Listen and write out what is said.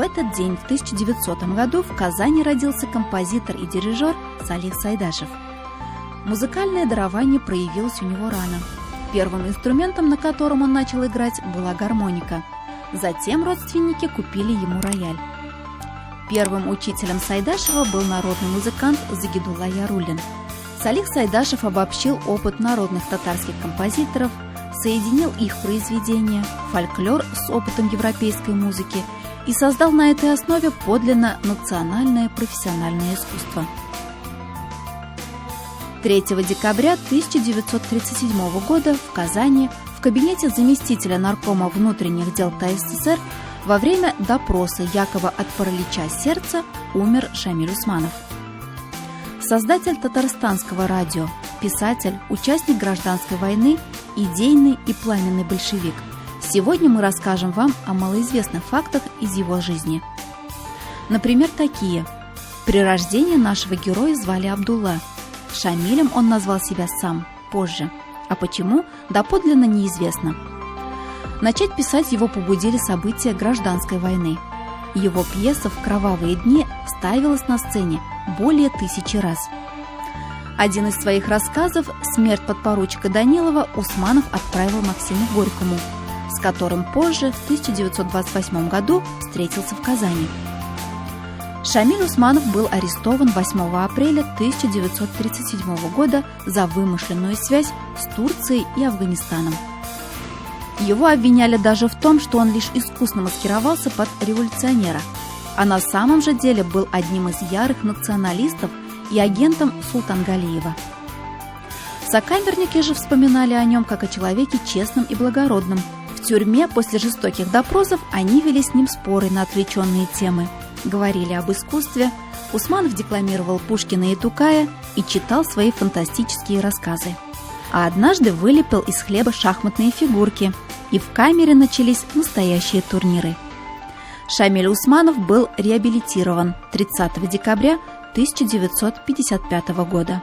В этот день, в 1900 году, в Казани родился композитор и дирижер Салих Сайдашев. Музыкальное дарование проявилось у него рано. Первым инструментом, на котором он начал играть, была гармоника. Затем родственники купили ему рояль. Первым учителем Сайдашева был народный музыкант Загидулла Яруллин. Салих Сайдашев обобщил опыт народных татарских композиторов, соединил их произведения, фольклор с опытом европейской музыки и создал на этой основе подлинно национальное профессиональное искусство. 3 декабря 1937 года в Казани в кабинете заместителя наркома внутренних дел ТССР во время допроса якобы от паралича сердца умер Шамиль Усманов. Создатель татарстанского радио, писатель, участник гражданской войны, идейный и пламенный большевик. Сегодня мы расскажем вам о малоизвестных фактах из его жизни. Например, такие. При рождении нашего героя звали Абдулла. Шамилем он назвал себя сам, позже. А почему, доподлинно неизвестно. Начать писать его побудили события гражданской войны. Его пьеса «В кровавые дни» ставилась на сцене более 1000 раз. Один из своих рассказов «Смерть подпоручика Данилова» Усманов отправил Максиму Горькому, с которым позже, в 1928 году, встретился в Казани. Шамиль Усманов был арестован 8 апреля 1937 года за вымышленную связь с Турцией и Афганистаном. Его обвиняли даже в том, что он лишь искусно маскировался под революционера, а на самом же деле был одним из ярых националистов и агентом Султангалиева. Сокамерники же вспоминали о нем как о человеке честном и благородном. В тюрьме после жестоких допросов они вели с ним споры на отвлеченные темы, говорили об искусстве, Усманов декламировал Пушкина и Тукая и читал свои фантастические рассказы. А однажды вылепил из хлеба шахматные фигурки, и в камере начались настоящие турниры. Шамиль Усманов был реабилитирован 30 декабря 1955 года.